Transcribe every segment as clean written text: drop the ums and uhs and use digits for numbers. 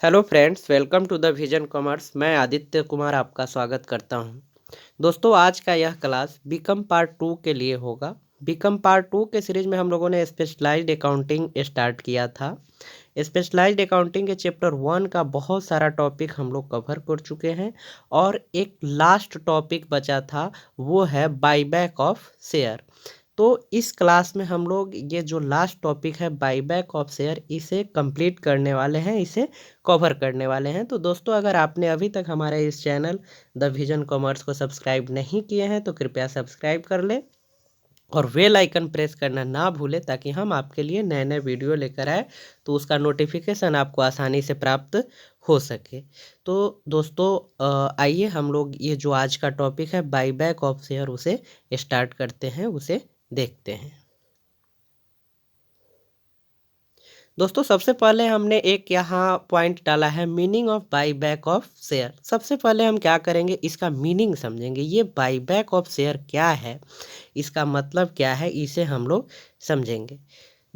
Hello friends, welcome to the vision commerce. मैं आदित्य कुमार आपका स्वागत करता हूं। दोस्तों, आज का यह क्लास बीकॉम पार्ट 2 के लिए होगा। बीकॉम पार्ट 2 के सीरीज में हम लोगों ने स्पेशलाइज्ड अकाउंटिंग स्टार्ट किया था। स्पेशलाइज्ड अकाउंटिंग के चैप्टर 1 का बहुत सारा टॉपिक हम लोग कवर कर चुके हैं और एक लास्ट टॉपिक बचा था, वो है बाईबैक ऑफ शेयर। तो इस क्लास में हम लोग ये जो लास्ट टॉपिक है बाईबैक ऑफ शेयर, इसे कंप्लीट करने वाले हैं, इसे कवर करने वाले हैं। तो दोस्तों, अगर आपने अभी तक हमारे इस चैनल द विजन कॉमर्स को सब्सक्राइब नहीं किए हैं तो कृपया सब्सक्राइब कर लें और बेल आइकन प्रेस करना ना भूलें, ताकि हम आपके लिए नए नए वीडियो लेकर आए तो उसका नोटिफिकेशन आपको आसानी से प्राप्त हो सके। तो दोस्तों, आइए हम लोग ये जो आज का टॉपिक है बाईबैक ऑफ शेयर, उसे स्टार्ट करते हैं, उसे देखते हैं। दोस्तों, सबसे पहले हमने एक यहाँ पॉइंट डाला है, meaning of buyback of share. सबसे पहले हम क्या करेंगे, इसका मीनिंग समझेंगे। ये बाईबैक ऑफ शेयर क्या है, इसका मतलब क्या है, इसे हम लोग समझेंगे।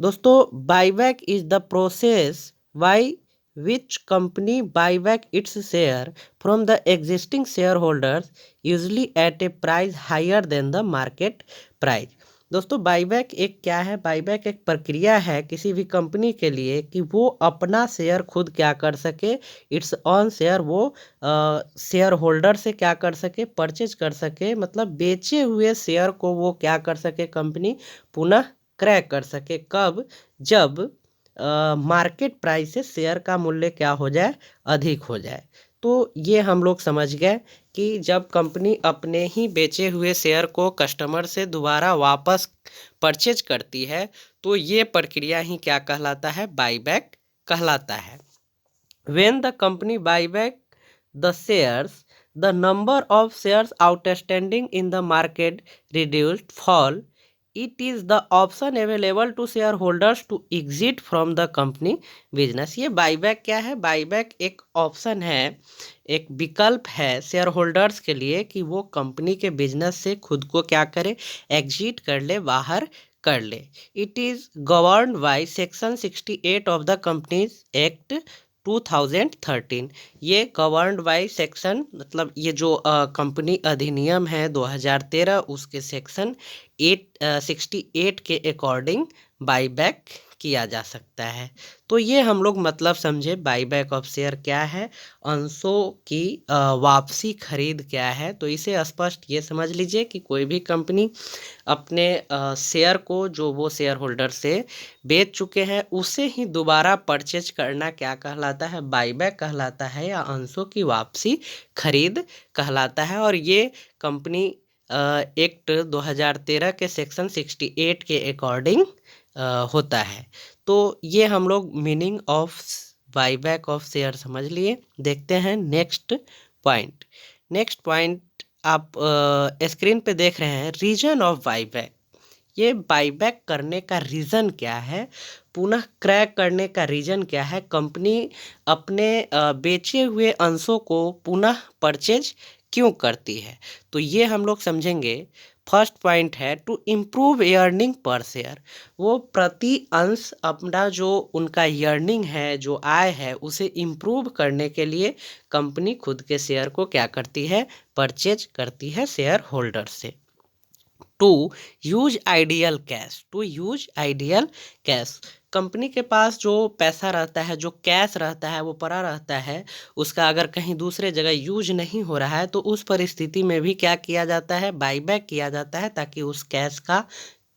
दोस्तों, buyback is the process by which company buyback its share from the existing shareholders, usually at a price higher than the market price. दोस्तों, बाईबैक एक क्या है, बाईबैक एक प्रक्रिया है किसी भी कंपनी के लिए कि वो अपना शेयर खुद क्या कर सके, इट्स ऑन शेयर, वो शेयर होल्डर से क्या कर सके, परचेज कर सके। मतलब बेचे हुए शेयर को वो क्या कर सके, कंपनी पुनः क्रय कर सके। कब? जब मार्केट प्राइस से शेयर का मूल्य क्या हो जाए, अधिक हो जाए। तो ये हम लोग समझ गए कि जब कंपनी अपने ही बेचे हुए शेयर को कस्टमर से दोबारा वापस परचेज करती है, तो ये प्रक्रिया ही क्या कहलाता है, बाईबैक कहलाता है। When the company buyback the shares, the number of shares outstanding in the market reduced fall. It is the option available to shareholders to exit from the company business. ये बाईबैक क्या है, buyback एक option है, एक विकल्प है share holders के लिए कि वो कंपनी के बिजनेस से खुद को क्या करे, एग्जिट कर ले, बाहर कर ले। It is governed by section 68 of the companies act 2013। ये गवर्न्ड बाय सेक्शन, मतलब ये जो कंपनी अधिनियम है 2013, उसके सेक्शन 68 के अकॉर्डिंग बाईबैक किया जा सकता है। तो ये हम लोग मतलब समझे बाईबैक ऑफ शेयर क्या है, अंशों की वापसी खरीद क्या है। तो इसे स्पष्ट ये समझ लीजिए कि कोई भी कंपनी अपने शेयर को जो वो शेयर होल्डर से बेच चुके हैं, उसे ही दोबारा परचेज करना क्या कहलाता है, बाईबैक कहलाता है, या अंशों की वापसी खरीद कहलाता है। और ये कंपनी एक्ट 2013 के सेक्शन 68 के अकॉर्डिंग होता है। तो ये हम लोग meaning of buyback of share समझ लिए। देखते हैं नेक्स्ट पॉइंट। नेक्स्ट पॉइंट आप स्क्रीन पे देख रहे हैं, रीजन ऑफ बाईबैक। ये बाईबैक करने का रीज़न क्या है, पुनः क्रय करने का रीज़न क्या है, कंपनी अपने बेचे हुए अंशों को पुनः परचेज क्यों करती है। तो ये हम लोग समझेंगे। फर्स्ट पॉइंट है to improve earning per share. वो प्रति अंश अपना जो उनका अर्निंग है, जो आय है, उसे इम्प्रूव करने के लिए कंपनी खुद के शेयर को क्या करती है, परचेज करती है शेयर होल्डर से। To use ideal cash, to use ideal cash. Company के पास जो पैसा रहता है, जो कैश रहता है, वो पड़ा रहता है, उसका अगर कहीं दूसरे जगह यूज नहीं हो रहा है, तो उस परिस्थिति में भी क्या किया जाता है, बाईबैक किया जाता है, ताकि उस कैश का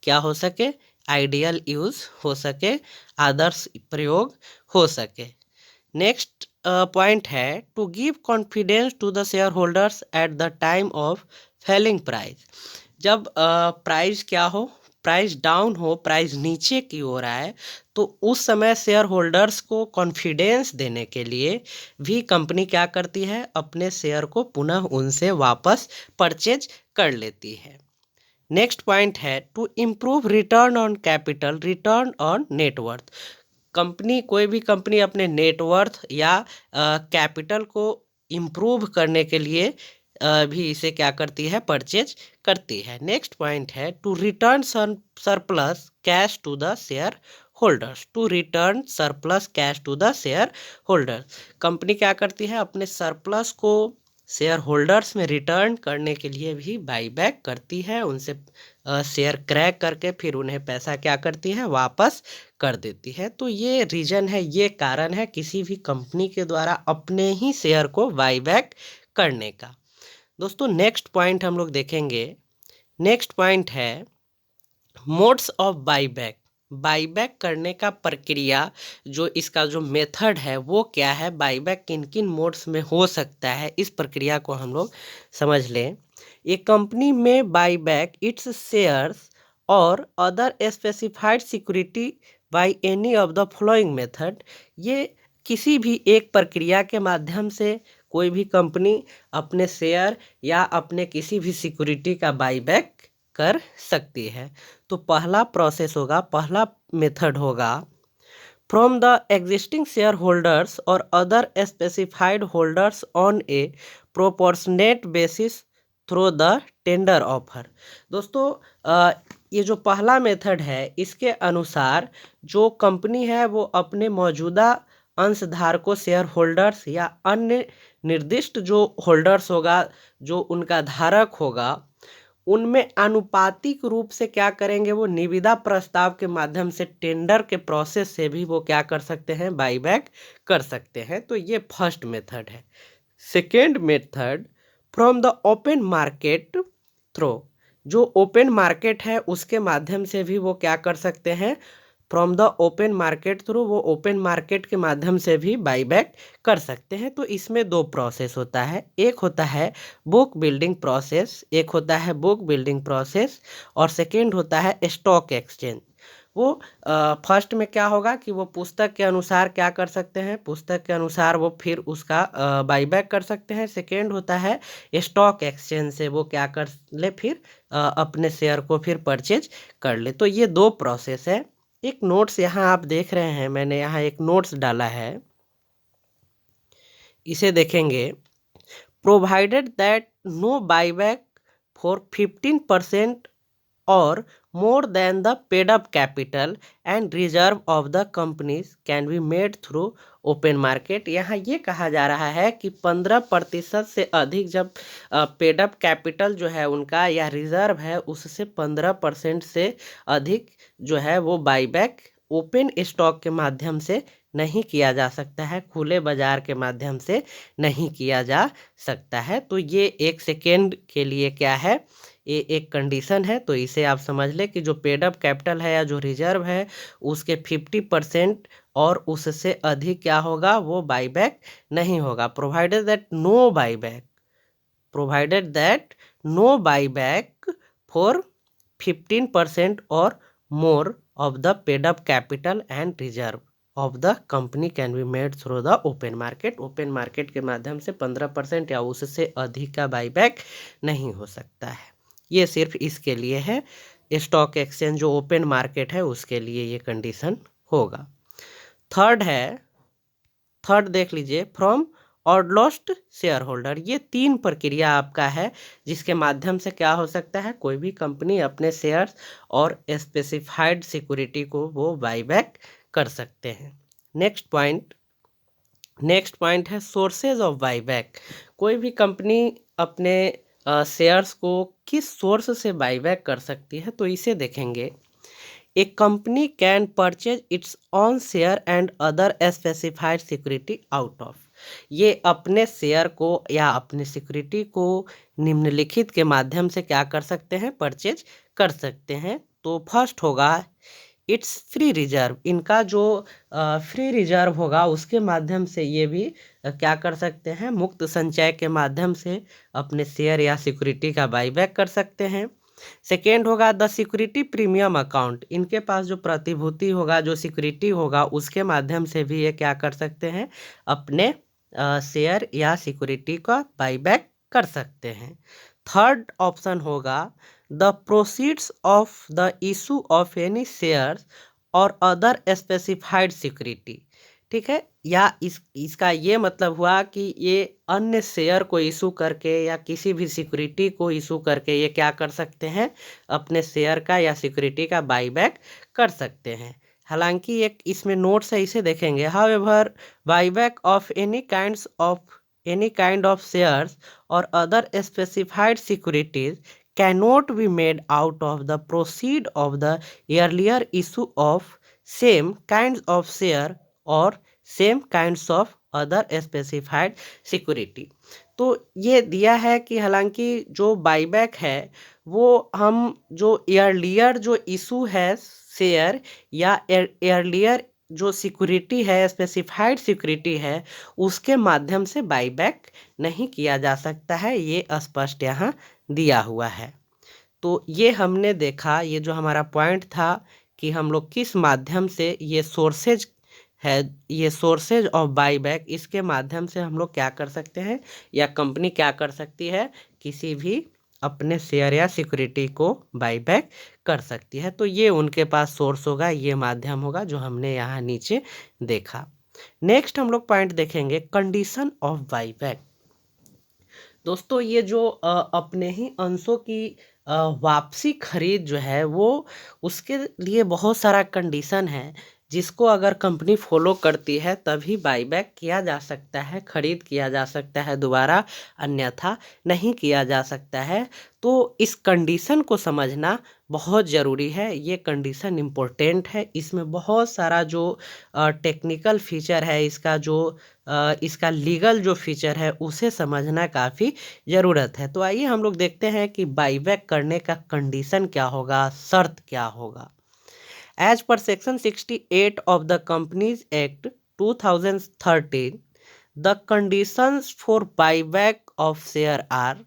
क्या हो सके, आइडियल यूज हो सके, आदर्श प्रयोग हो सके। नेक्स्ट पॉइंट है to give confidence to the share holders at the time of falling price. जब प्राइस क्या हो, प्राइस डाउन हो, प्राइस नीचे की ओर आए, तो उस समय शेयर होल्डर्स को कॉन्फिडेंस देने के लिए भी कंपनी क्या करती है, अपने शेयर को पुनः उनसे वापस परचेज कर लेती है। नेक्स्ट पॉइंट है to improve return on capital, return on net worth. Company, कोई भी कंपनी अपने नेटवर्थ या कैपिटल को इम्प्रूव करने के लिए भी इसे क्या करती है, परचेज करती है। नेक्स्ट पॉइंट है to return surplus cash to the share holders to return surplus cash to the share holder. Company क्या करती है, अपने सरप्लस को शेयर होल्डर्स में रिटर्न करने के लिए भी बाईबैक करती है, उनसे शेयर क्रैक करके फिर उन्हें पैसा क्या करती है, वापस कर देती है। तो ये रीजन है, ये कारण है किसी भी कंपनी के द्वारा अपने ही शेयर को बाईबैक करने का। दोस्तों नेक्स्ट पॉइंट हम लोग देखेंगे। नेक्स्ट पॉइंट है मोड्स ऑफ बाईबैक। बाईबैक करने का प्रक्रिया, जो इसका जो मेथड है वो क्या है, बाईबैक किन किन मोड्स में हो सकता है, इस प्रक्रिया को हम लोग समझ लें। ए कंपनी में बाईबैक इट्स शेयर्स और other specified security by any of the following method. ये किसी भी एक प्रक्रिया के माध्यम से कोई भी कंपनी अपने शेयर या अपने किसी भी सिक्योरिटी का बाईबैक कर सकती है। तो पहला प्रोसेस होगा, पहला मेथड होगा from the existing shareholders और other specified holders on a proportionate basis through the tender offer. दोस्तों ये जो पहला मेथड है, इसके अनुसार जो कंपनी है वो अपने मौजूदा अंशधारकों शेयर होल्डर्स या अन्य निर्दिष्ट जो होल्डर्स होगा, जो उनका धारक होगा, उनमें आनुपातिक रूप से क्या करेंगे, वो निविदा प्रस्ताव के माध्यम से टेंडर के प्रोसेस से भी वो क्या कर सकते हैं, बाईबैक कर सकते हैं। तो ये फर्स्ट मेथड है। Second method from the open market through. जो ओपन मार्केट है उसके माध्यम से भी वो क्या कर सकते हैं, from the open market through, वो ओपन मार्केट के माध्यम से भी बाईबैक कर सकते हैं। तो इसमें दो प्रोसेस होता है, एक होता है बुक बिल्डिंग प्रोसेस, एक होता है बुक बिल्डिंग प्रोसेस और सेकेंड होता है स्टॉक एक्सचेंज। वो फर्स्ट में क्या होगा कि वो पुस्तक के अनुसार क्या कर सकते हैं, पुस्तक के अनुसार वो फिर उसका बाईबैक कर सकते हैं। सेकेंड होता है स्टॉक एक्सचेंज से वो क्या कर ले, फिर अपने शेयर को फिर परचेज कर ले। तो ये दो प्रोसेस है। एक नोट्स यहाँ आप देख रहे हैं, मैंने यहाँ एक नोट्स डाला है, इसे देखेंगे। Provided that no buyback for 15% और more than the paid up capital and reserve of the companies can be made through open market। यहाँ ये कहा जा रहा है कि 15% से अधिक जब पेड अप कैपिटल जो है उनका या रिजर्व है, उससे 15% से अधिक जो है वो बाईबैक ओपन स्टॉक के माध्यम से नहीं किया जा सकता है, खुले बाजार के माध्यम से नहीं किया जा सकता है। तो ये एक सेकेंड के लिए क्या है, ये एक कंडीशन है। तो इसे आप समझ ले कि जो पेड अप कैपिटल है या जो रिजर्व है उसके 50% और उससे अधिक क्या होगा, वो बाईबैक नहीं होगा। Provided that no buyback, provided that no buyback for 15% और more of the paid up capital and reserve of the company can be made through the open market. Open market के माध्यम से 15% या उससे अधिक का बाईबैक नहीं हो सकता है। ये सिर्फ इसके लिए है, स्टॉक एक्सचेंज जो ओपन मार्केट है उसके लिए ये कंडीशन होगा। थर्ड है, थर्ड देख लीजिए, फ्रॉम और लॉस्ट शेयर होल्डर। ये तीन प्रक्रिया आपका है जिसके माध्यम से क्या हो सकता है, कोई भी कंपनी अपने शेयर्स और स्पेसिफाइड सिक्योरिटी को वो बाईबैक कर सकते हैं। नेक्स्ट पॉइंट है सोर्सेज ऑफ बाईबैक। कोई भी कंपनी अपने शेयर्स को किस सोर्स से बाईबैक कर सकती है, तो इसे देखेंगे। A company can purchase its own share and other specified security out of. ये अपने शेयर को या अपने सिक्योरिटी को निम्नलिखित के माध्यम से क्या कर सकते हैं, परचेज कर सकते हैं। तो फर्स्ट होगा इट्स फ्री रिजर्व। इनका जो फ्री रिजर्व होगा उसके माध्यम से ये भी क्या कर सकते हैं, मुक्त संचय के माध्यम से अपने शेयर या सिक्योरिटी का बाईबैक कर सकते हैं। सेकेंड होगा द सिक्योरिटी प्रीमियम अकाउंट। इनके पास जो प्रतिभूति होगा, जो सिक्योरिटी होगा, उसके माध्यम से भी ये क्या कर सकते हैं, अपने शेयर या सिक्योरिटी का बाईबैक कर सकते हैं। थर्ड ऑप्शन होगा the proceeds of the issue of any shares और अदर स्पेसिफाइड सिक्योरिटी। ठीक है, या इसका ये मतलब हुआ कि ये अन्य शेयर को इशू करके या किसी भी सिक्योरिटी को इशू करके ये क्या कर सकते हैं, अपने शेयर का या सिक्योरिटी का बाईबैक कर सकते हैं। हालांकि एक इसमें नोट्स है, इसे देखेंगे। However buyback of any kind of shares और other specified securities cannot be made out of the proceed of the earlier issue of same kinds of share or same kinds of other specified security। तो ये दिया है कि हालांकि जो buyback है वो हम जो earlier जो इशू है शेयर या earlier जो सिक्योरिटी है, स्पेसिफाइड सिक्योरिटी है, उसके माध्यम से बाईबैक नहीं किया जा सकता है, ये स्पष्ट यहाँ दिया हुआ है। तो ये हमने देखा, ये जो हमारा पॉइंट था कि हम लोग किस माध्यम से ये सोर्सेज है, ये सोर्सेज ऑफ बाईबैक, इसके माध्यम से हम लोग क्या कर सकते हैं या कंपनी क्या कर सकती है, किसी भी अपने शेयर या सिक्योरिटी को बाईबैक कर सकती है। तो ये उनके पास सोर्स होगा, ये माध्यम होगा जो हमने यहाँ नीचे देखा। नेक्स्ट हम लोग पॉइंट देखेंगे कंडीशन ऑफ बाईबैक। दोस्तों ये जो अपने ही अंशों की वापसी खरीद जो है वो उसके लिए बहुत सारा कंडीशन है, जिसको अगर कंपनी फॉलो करती है तभी बाईबैक किया जा सकता है, खरीद किया जा सकता है दोबारा, अन्यथा नहीं किया जा सकता है। तो इस कंडीशन को समझना बहुत ज़रूरी है, ये कंडीशन इम्पोर्टेंट है। इसमें बहुत सारा जो टेक्निकल फीचर है, इसका लीगल जो फीचर है उसे समझना काफ़ी ज़रूरत है। तो आइए हम लोग देखते हैं कि बाईबैक करने का कंडीशन क्या होगा, शर्त क्या होगा। As per section 68 of the companies act 2013 the conditions for buyback of share are,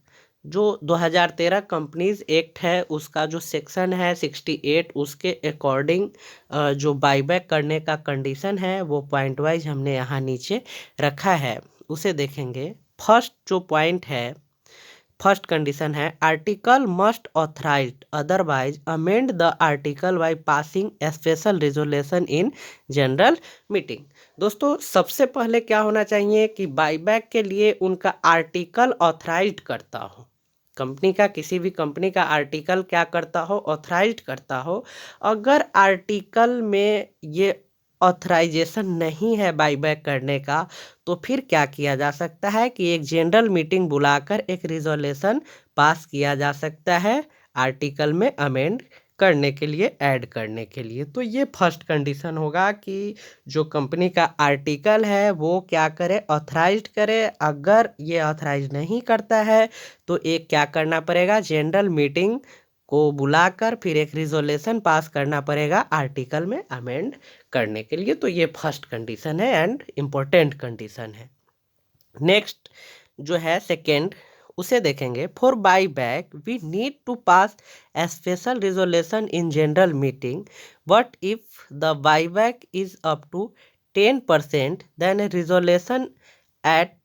जो 2013 कंपनीज एक्ट है उसका जो सेक्शन है 68, उसके अकॉर्डिंग जो बाईबैक करने का कंडीशन है वो पॉइंट वाइज हमने यहाँ नीचे रखा है, उसे देखेंगे। फर्स्ट जो पॉइंट है, फर्स्ट कंडीशन है article must authorised otherwise amend the article by passing special resolution in general meeting. दोस्तों सबसे पहले क्या होना चाहिए कि बाईबैक के लिए उनका आर्टिकल ऑथराइज्ड करता हो, कंपनी का, किसी भी कंपनी का आर्टिकल क्या करता हो, ऑथराइज्ड करता हो। अगर आर्टिकल में ये ऑथराइजेशन नहीं है बाईबैक करने का, तो फिर क्या किया जा सकता है कि एक जनरल मीटिंग बुलाकर एक रिजोल्यूशन पास किया जा सकता है आर्टिकल में अमेंड करने के लिए, ऐड करने के लिए। तो ये फर्स्ट कंडीशन होगा कि जो कंपनी का आर्टिकल है वो क्या करे, ऑथराइज्ड करे। अगर ये ऑथराइज नहीं करता है तो एक क्या करना पड़ेगा, जनरल मीटिंग को बुलाकर फिर एक रिजोल्यूशन पास करना पड़ेगा आर्टिकल में अमेंड करने के लिए। तो ये फर्स्ट कंडीशन है एंड इम्पोर्टेंट कंडीशन है। नेक्स्ट जो है सेकेंड, उसे देखेंगे। For buyback we need to pass a special resolution in general meeting, but if the buyback is up to 10% then a resolution at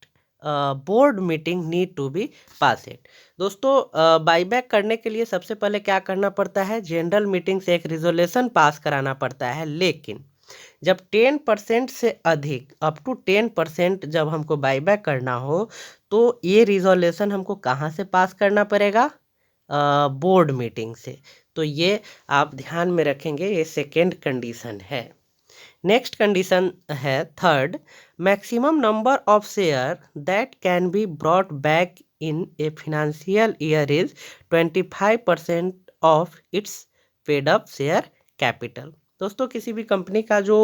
board meeting need to be passed. दोस्तों buyback करने के लिए सबसे पहले क्या करना पड़ता है, जनरल मीटिंग से एक रिजोल्यूशन पास कराना पड़ता है। लेकिन जब 10% से अधिक, अप टू 10% जब हमको बाईबैक करना हो तो ये रिजोल्यूशन हमको कहाँ से पास करना पड़ेगा, बोर्ड मीटिंग से। तो ये आप ध्यान में रखेंगे, ये सेकेंड कंडीशन है। नेक्स्ट कंडीशन है third, maximum number of share that can be brought back in a financial year is 25% of its paid up share capital. दोस्तों किसी भी कंपनी का जो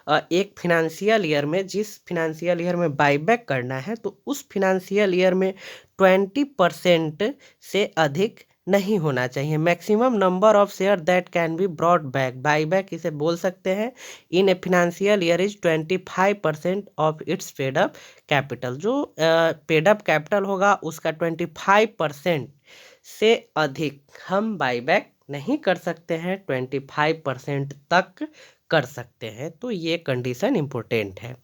एक फिनेंशियल ईयर में, जिस फिनेंशियल ईयर में बाईबैक करना है, तो उस फिनेंशियल ईयर में 20% से अधिक नहीं होना चाहिए। Maximum number of share that can be brought back, buyback इसे बोल सकते हैं, in a financial year is 25% of its paid up capital. जो पेड अप कैपिटल होगा उसका 25% से अधिक हम बाईबैक नहीं कर सकते हैं, 25% तक कर सकते हैं। तो ये कंडीशन इम्पोर्टेंट है।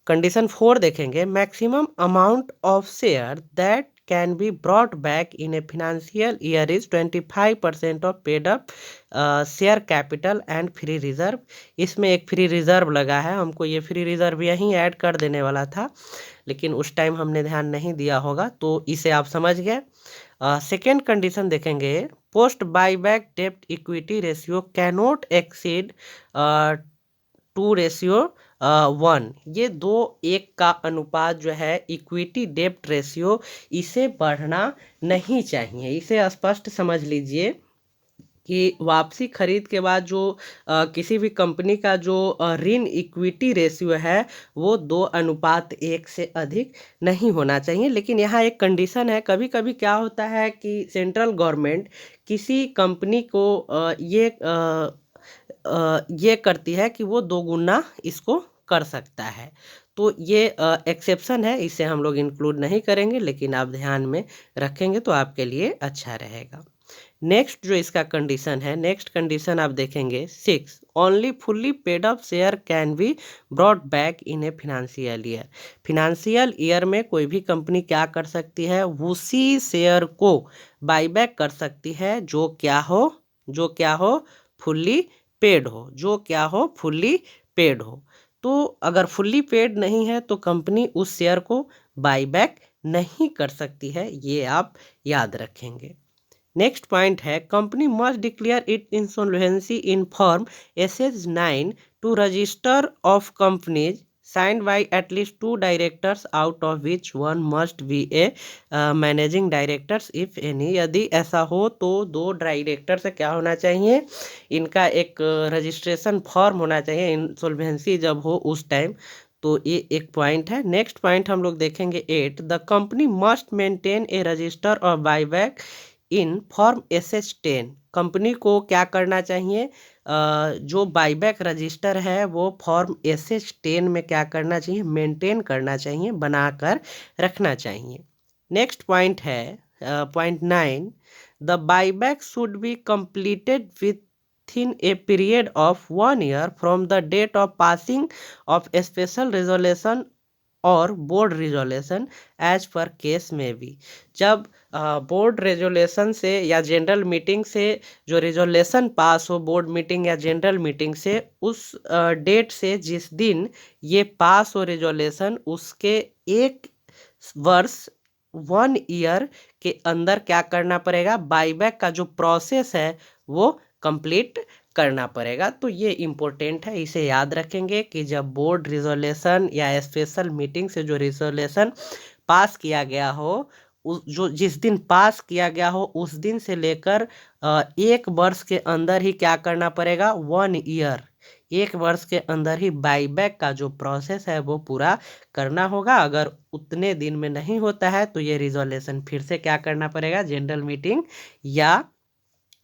कंडीशन 4 देखेंगे, maximum amount of share that can be brought back in a financial year is 25% of paid up share capital and free reserve. इसमें एक फ्री रिजर्व लगा है, हमको ये फ्री रिजर्व यहीं ऐड कर देने वाला था, लेकिन उस टाइम हमने ध्यान नहीं दिया होगा, तो इसे आप समझ गए। सेकेंड कंडीशन देखेंगे, पोस्ट बाईबैक डेब्ट इक्विटी रेशियो कैनॉट एक्सीड 2:1। ये 2:1 का अनुपात जो है इक्विटी डेब्ट रेशियो, इसे बढ़ना नहीं चाहिए। इसे स्पष्ट समझ लीजिए कि वापसी खरीद के बाद जो किसी भी कंपनी का जो ऋण इक्विटी रेशियो है वो 2:1 से अधिक नहीं होना चाहिए। लेकिन यहाँ एक कंडीशन है, कभी कभी क्या होता है कि सेंट्रल गवर्नमेंट किसी कंपनी को ये करती है कि वो 2 गुना इसको कर सकता है। तो ये एक्सेप्शन है, इसे हम लोग इंक्लूड नहीं करेंगे, लेकिन आप ध्यान में रखेंगे तो आपके लिए अच्छा रहेगा। नेक्स्ट जो इसका कंडीशन है, नेक्स्ट कंडीशन आप देखेंगे 6, only fully paid up share can be brought back in a financial year. Financial year में कोई भी कंपनी क्या कर सकती है, उसी शेयर को बाईबैक कर सकती है जो क्या हो फुल्ली पेड हो, जो क्या हो फुल्ली पेड हो। तो अगर फुल्ली पेड नहीं है तो कंपनी उस शेयर को बाईबैक नहीं कर सकती है, ये आप याद रखेंगे। नेक्स्ट पॉइंट है, company must declare it insolvency in form SS9 to register of companies signed by at least 2 directors out of which 1 must be a managing directors if any. यदि ऐसा हो तो 2 डायरेक्टर से क्या होना चाहिए, इनका एक रजिस्ट्रेशन फॉर्म होना चाहिए इंसॉल्वेंसी जब हो उस टाइम। तो ये एक पॉइंट है। नेक्स्ट पॉइंट हम लोग देखेंगे 8, the company must maintain A register of buyback in form SS10। Company को क्या करना चाहिए, जो बाईबैक रजिस्टर है वो फॉर्म SS10 में क्या करना चाहिए, मेंटेन करना चाहिए, बनाकर रखना चाहिए। नेक्स्ट पॉइंट है point 9, the buyback should be completed within a period of 1 year from the date of passing of special resolution और board resolution as per case में भी। जब बोर्ड रेजोल्यूशन से या जनरल मीटिंग से जो रिजोल्यूशन पास हो, बोर्ड मीटिंग या जनरल मीटिंग से, उस डेट से जिस दिन ये पास हो रिजोल्यूशन, उसके 1 वर्ष 1 ईयर के अंदर क्या करना पड़ेगा, बाईबैक का जो प्रोसेस है वो कंप्लीट करना पड़ेगा। तो ये इम्पोर्टेंट है, इसे याद रखेंगे कि जब बोर्ड रिजोल्यूशन या स्पेशल मीटिंग से जो रिजोल्यूशन पास किया गया हो, जो जिस दिन पास किया गया हो उस दिन से लेकर 1 वर्ष के अंदर ही क्या करना पड़ेगा, 1 ईयर, 1 वर्ष के अंदर ही बाईबैक का जो प्रोसेस है वो पूरा करना होगा। अगर उतने दिन में नहीं होता है तो ये रिजोल्यूशन फिर से क्या करना पड़ेगा, जनरल मीटिंग या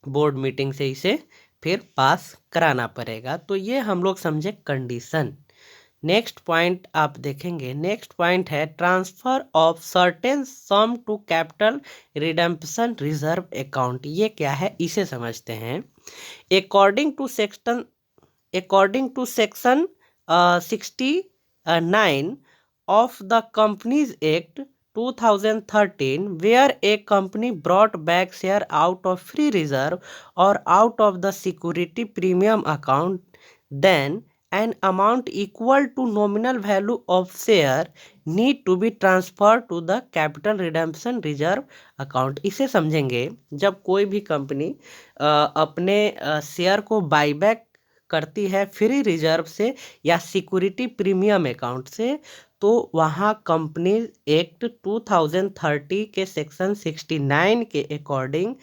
बोर्ड मीटिंग से इसे फिर पास कराना पड़ेगा। तो ये हम लोग समझे कंडीशन। नेक्स्ट पॉइंट आप देखेंगे, नेक्स्ट पॉइंट है transfer of certain sum to capital redemption reserve account. ये क्या है, इसे समझते हैं। According to section 69 of the Companies Act 2013, where a company brought back share out of free reserve or out of the security premium account, then an amount equal to nominal value of share need to be transferred to the capital redemption reserve account। इसे समझेंगे, जब कोई भी company अपने share को buyback करती है free reserve से या सिक्योरिटी प्रीमियम अकाउंट से, तो वहाँ कंपनी एक्ट 2030 के सेक्शन 69 के अकॉर्डिंग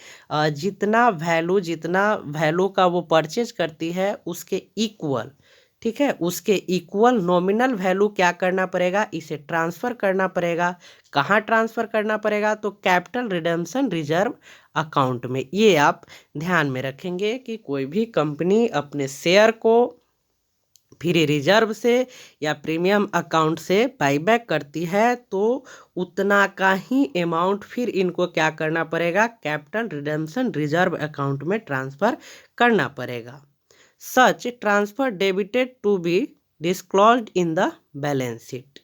जितना वैल्यू का वो परचेज करती है उसके इक्वल, ठीक है, उसके इक्वल नॉमिनल वैल्यू क्या करना पड़ेगा, इसे ट्रांसफ़र करना पड़ेगा। कहाँ ट्रांसफ़र करना पड़ेगा, तो कैपिटल रिडेम्पशन रिजर्व अकाउंट में। ये आप ध्यान में रखेंगे कि कोई भी कंपनी अपने शेयर को फ्री रिजर्व से या प्रीमियम अकाउंट से बाईबैक करती है तो उतना का ही अमाउंट फिर इनको क्या करना पड़ेगा, कैपिटल रिडेम्पशन रिजर्व अकाउंट में ट्रांसफ़र करना पड़ेगा। Such transfer debited to be disclosed in the balance sheet.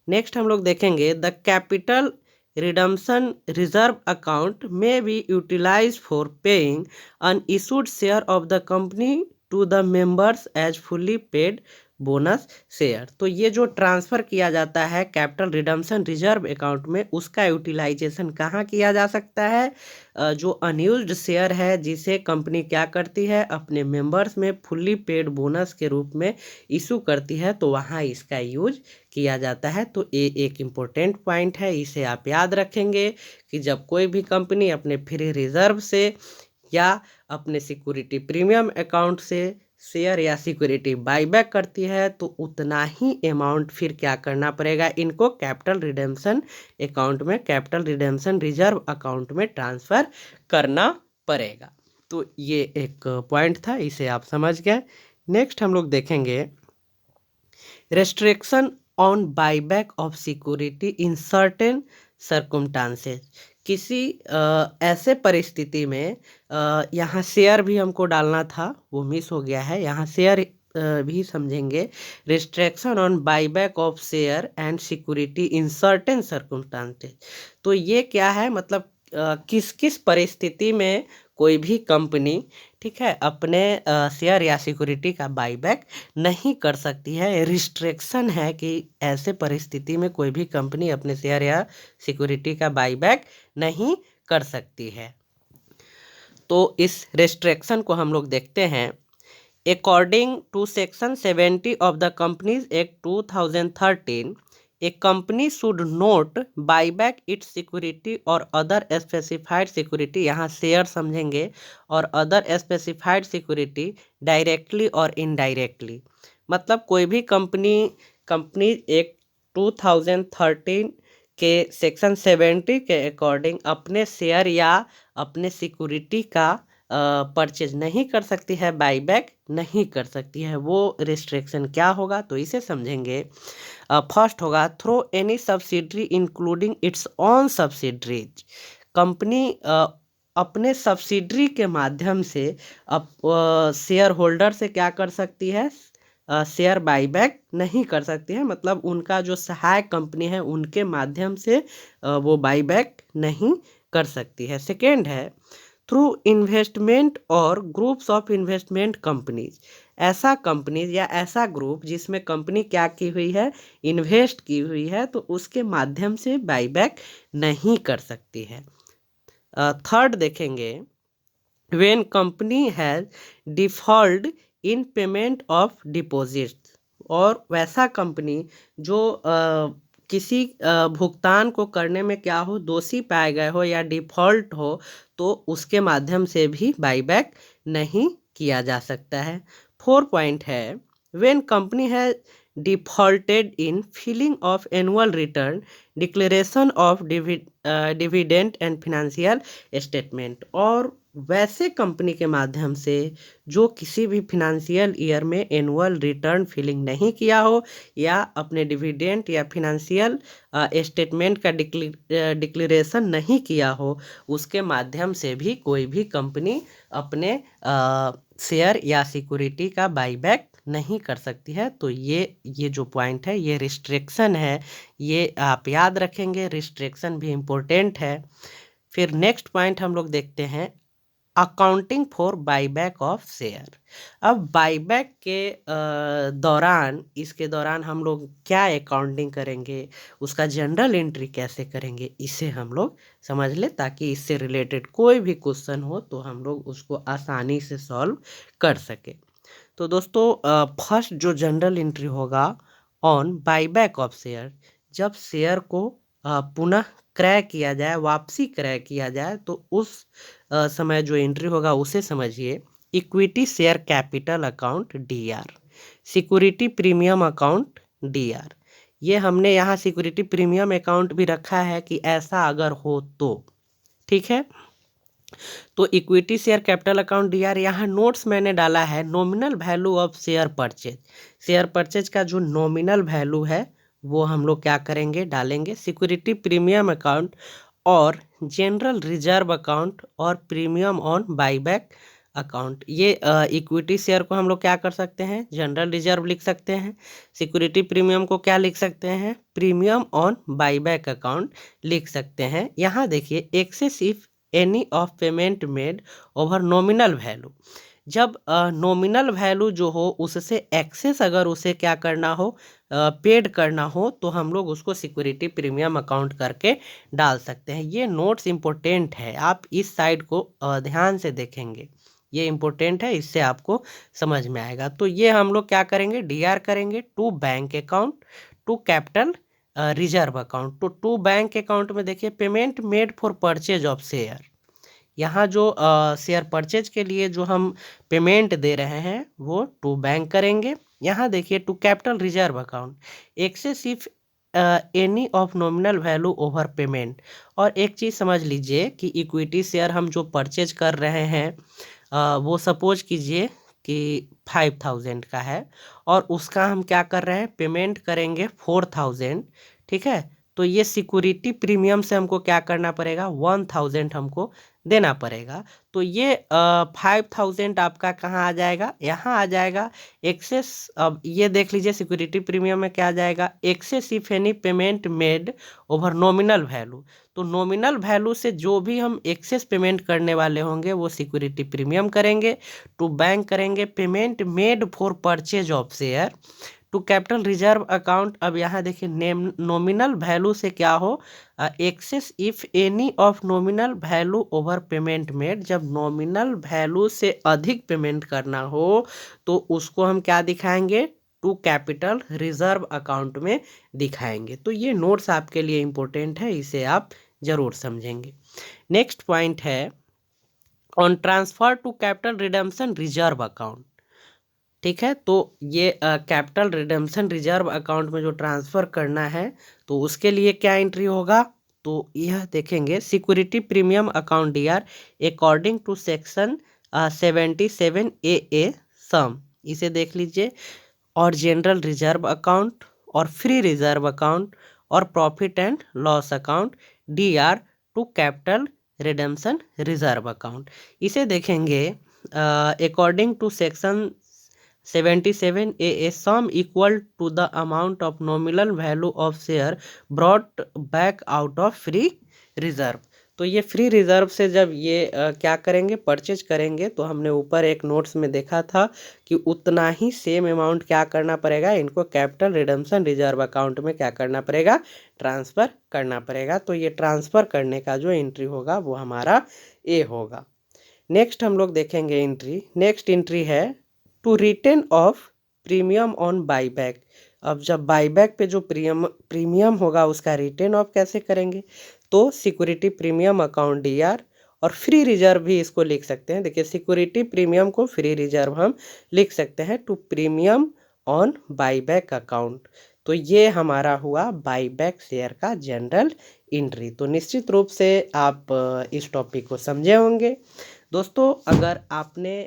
Next हम लोग देखेंगे, the capital redemption reserve account में be utilise for paying unissued share of the company to the members as fully paid bonus share. तो ये जो transfer किया जाता है कैपिटल रिडम्पशन रिजर्व अकाउंट में, उसका यूटिलाइजेशन कहाँ किया जा सकता है? जो अनयूज्ड शेयर है जिसे कंपनी क्या करती है, अपने मेंबर्स में फुल्ली पेड बोनस के रूप में इशू करती है, तो वहाँ इसका यूज किया जाता है। तो ये एक इम्पोर्टेंट पॉइंट है, इसे आप याद रखेंगे कि जब कोई भी कंपनी अपने फ्री रिजर्व से या अपने सिक्योरिटी प्रीमियम अकाउंट से शेयर या सिक्योरिटी बाईबैक करती है, तो उतना ही अमाउंट फिर क्या करना पड़ेगा, इनको कैपिटल रिडेम्पशन अकाउंट में, कैपिटल रिडेम्पशन रिजर्व अकाउंट में ट्रांसफ़र करना पड़ेगा। तो ये एक पॉइंट था, इसे आप समझ गए। नेक्स्ट हम लोग देखेंगे restriction on buyback of security in certain circumstances. किसी ऐसे परिस्थिति में यहाँ शेयर भी हमको डालना था, वो मिस हो गया है, यहाँ शेयर भी समझेंगे। Restriction on buyback of share and security in certain circumstances. तो ये क्या है, मतलब किस किस परिस्थिति में कोई भी कंपनी, ठीक है, अपने शेयर या सिक्योरिटी का बाईबैक नहीं कर सकती है। रिस्ट्रिक्शन है कि ऐसे परिस्थिति में कोई भी कंपनी अपने शेयर या सिक्योरिटी का बाईबैक नहीं कर सकती है। तो इस रिस्ट्रिक्शन को हम लोग देखते हैं। According to section 70 of the companies act 2013, a company should not buy back its security or other specified security, यहाँ शेयर समझेंगे, और अदर स्पेसिफाइड सिक्योरिटी डायरेक्टली और इनडायरेक्टली। मतलब कोई भी कंपनी एक्ट 2013 के सेक्शन 70 के अकॉर्डिंग अपने शेयर या अपने सिक्योरिटी का परचेज नहीं कर सकती है, बाईबैक नहीं कर सकती है। वो रिस्ट्रिक्शन क्या होगा, तो इसे समझेंगे। फर्स्ट होगा through any subsidiary including its own subsidiaries. Company अपने सब्सिडरी के माध्यम से शेयर होल्डर से क्या कर सकती है, शेयर बाईबैक नहीं कर सकती है। मतलब उनका जो सहायक कंपनी है उनके माध्यम से वो बाईबैक नहीं कर सकती है। सेकेंड है थ्रू इन्वेस्टमेंट और ग्रुप्स ऑफ इन्वेस्टमेंट कंपनीज। ऐसा कंपनीज या ऐसा ग्रुप जिसमें कंपनी क्या की हुई है, इन्वेस्ट की हुई है, तो उसके माध्यम से बाईबैक नहीं कर सकती है। थर्ड देखेंगे when company has default in payment of deposit. और वैसा कंपनी जो किसी भुगतान को करने में क्या हो, दोषी पाए गए हो या डिफॉल्ट हो, तो उसके माध्यम से भी बाईबैक नहीं किया जा सकता है। 4 पॉइंट है व्हेन कंपनी है defaulted in filing of annual return, declaration of dividend and financial statement. और वैसे कंपनी के माध्यम से जो किसी भी फिनेंशियल ईयर में एनुअल रिटर्न फिलिंग नहीं किया हो या अपने डिविडेंड या फिनेंशियल स्टेटमेंट का डिक्लेरेशन नहीं किया हो, उसके माध्यम से भी कोई भी कंपनी अपने शेयर या सिक्योरिटी का बाईबैक नहीं कर सकती है। तो ये जो पॉइंट है, ये रिस्ट्रिक्शन है, ये आप याद रखेंगे। रिस्ट्रिक्शन भी इम्पोर्टेंट है। फिर नेक्स्ट पॉइंट हम लोग देखते हैं accounting for buyback of share. अब बाईबैक के इसके दौरान हम लोग क्या अकाउंटिंग करेंगे, उसका जनरल एंट्री कैसे करेंगे, इसे हम लोग समझ ले, ताकि इससे रिलेटेड कोई भी क्वेश्चन हो तो हम लोग उसको आसानी से सॉल्व कर सके। तो दोस्तों फर्स्ट जो जनरल एंट्री होगा ऑन बाईबैक ऑफ शेयर, जब शेयर को पुनः क्रय किया जाए, वापसी क्रय किया जाए, तो उस समय जो एंट्री होगा उसे समझिए। Equity share capital account DR, security premium account DR। ये हमने यहाँ सिक्योरिटी प्रीमियम अकाउंट भी रखा है कि ऐसा अगर हो तो, ठीक है। तो equity share capital account DR, यहाँ नोट्स मैंने डाला है nominal value of share purchase. Share purchase का जो नॉमिनल वैल्यू है वो हम लोग क्या करेंगे, डालेंगे। सिक्योरिटी प्रीमियम अकाउंट और जनरल रिजर्व अकाउंट और प्रीमियम ऑन बाईबैक अकाउंट। ये इक्विटी शेयर को हम लोग क्या कर सकते हैं, जनरल रिजर्व लिख सकते हैं। सिक्योरिटी प्रीमियम को क्या लिख सकते हैं, प्रीमियम ऑन बाईबैक अकाउंट लिख सकते हैं। यहाँ देखिए excess if any of payment made over nominal value. जब नॉमिनल वैल्यू जो हो उससे एक्सेस अगर उसे क्या करना हो, पेड करना हो, तो हम लोग उसको सिक्योरिटी प्रीमियम अकाउंट करके डाल सकते हैं। ये नोट्स इम्पोर्टेंट है, आप इस साइड को ध्यान से देखेंगे, ये इम्पोर्टेंट है, इससे आपको समझ में आएगा। तो ये हम लोग क्या करेंगे, डीआर करेंगे to bank account to capital reserve account. तो टू बैंक अकाउंट में देखिए payment made for purchase of share, यहाँ जो शेयर परचेज के लिए जो हम पेमेंट दे रहे हैं वो टू बैंक करेंगे। यहाँ देखिए to capital reserve account excess if any of nominal value over payment. और एक चीज़ समझ लीजिए कि इक्विटी शेयर हम जो परचेज कर रहे हैं वो सपोज कीजिए कि 5000 का है और उसका हम क्या कर रहे हैं, पेमेंट करेंगे 4000, ठीक है। तो ये सिक्योरिटी प्रीमियम से हमको क्या करना पड़ेगा, 1000 हमको देना पड़ेगा। तो ये 5000 आपका कहाँ आ जाएगा, यहाँ आ जाएगा एक्सेस। अब ये देख लीजिए सिक्योरिटी प्रीमियम में क्या आ जाएगा, excess if any payment made over nominal value. तो नॉमिनल वैल्यू से जो भी हम एक्सेस पेमेंट करने वाले होंगे वो सिक्योरिटी प्रीमियम करेंगे, टू बैंक करेंगे payment made for purchase of share to capital reserve account. अब यहाँ देखिए नेम नॉमिनल वैल्यू से क्या हो, excess if any of nominal value over payment made. जब नॉमिनल वैल्यू से अधिक पेमेंट करना हो तो उसको हम क्या दिखाएंगे, टू कैपिटल रिजर्व अकाउंट में दिखाएंगे। तो ये नोट्स आपके लिए इम्पोर्टेंट है, इसे आप जरूर समझेंगे। नेक्स्ट पॉइंट है on transfer to capital redemption reserve account, ठीक है। तो ये कैपिटल रिडेम्पशन रिजर्व अकाउंट में जो ट्रांसफ़र करना है तो उसके लिए क्या एंट्री होगा, तो यह देखेंगे security premium account DR according to section 77A sum, इसे देख लीजिए। और जनरल रिजर्व अकाउंट और फ्री रिजर्व अकाउंट और profit and loss account DR to capital redemption reserve account, इसे देखेंगे according to section 77A sum equal to the amount of nominal value of share brought back out of free reserve। तो ये free reserve से जब ये क्या करेंगे, purchase करेंगे, तो हमने ऊपर एक नोट्स में देखा था कि उतना ही सेम अमाउंट क्या करना पड़ेगा, इनको कैपिटल रिडेम्पशन रिजर्व अकाउंट में क्या करना पड़ेगा, ट्रांसफ़र करना पड़ेगा। तो ये ट्रांसफ़र करने का जो एंट्री होगा वो हमारा ए होगा। नेक्स्ट हम लोग देखेंगे एंट्री, नेक्स्ट एंट्री है to written off premium on buyback. अब जब बाईबैक पे जो प्रीमियम होगा उसका रिटेन ऑफ कैसे करेंगे, तो सिक्योरिटी प्रीमियम अकाउंट डीआर और फ्री रिजर्व भी इसको लिख सकते हैं। देखिए सिक्योरिटी प्रीमियम को फ्री रिजर्व हम लिख सकते हैं to premium on buyback account. तो ये हमारा हुआ बाईबैक शेयर का जनरल एंट्री। तो निश्चित रूप से आप इस टॉपिक को समझे होंगे। दोस्तों अगर आपने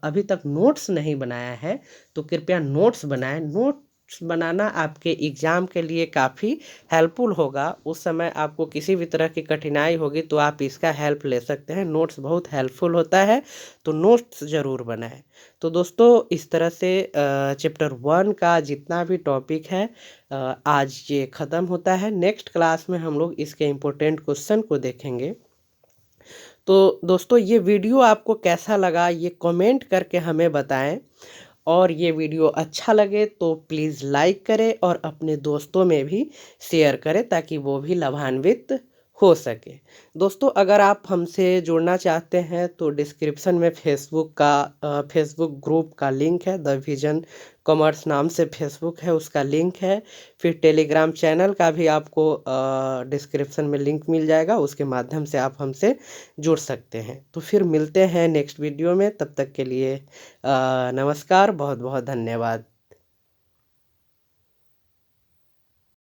अभी तक नोट्स नहीं बनाया है तो कृपया नोट्स बनाएं। नोट्स बनाना आपके एग्ज़ाम के लिए काफ़ी हेल्पफुल होगा। उस समय आपको किसी भी तरह की कठिनाई होगी तो आप इसका हेल्प ले सकते हैं। नोट्स बहुत हेल्पफुल होता है, तो नोट्स ज़रूर बनाएं। तो दोस्तों इस तरह से चैप्टर 1 का जितना भी टॉपिक है आज ये ख़त्म होता है। नेक्स्ट क्लास में हम लोग इसके इम्पोर्टेंट क्वेश्चन को देखेंगे। तो दोस्तों ये वीडियो आपको कैसा लगा ये कमेंट करके हमें बताएं, और ये वीडियो अच्छा लगे तो प्लीज़ लाइक करें और अपने दोस्तों में भी शेयर करें ताकि वो भी लाभान्वित हो सके। दोस्तों अगर आप हमसे जुड़ना चाहते हैं तो डिस्क्रिप्शन में फेसबुक ग्रुप का लिंक है, द विजन कॉमर्स नाम से फेसबुक है उसका लिंक है। फिर टेलीग्राम चैनल का भी आपको डिस्क्रिप्शन में लिंक मिल जाएगा, उसके माध्यम से आप हमसे जुड़ सकते हैं। तो फिर मिलते हैं नेक्स्ट वीडियो में, तब तक के लिए नमस्कार, बहुत बहुत धन्यवाद।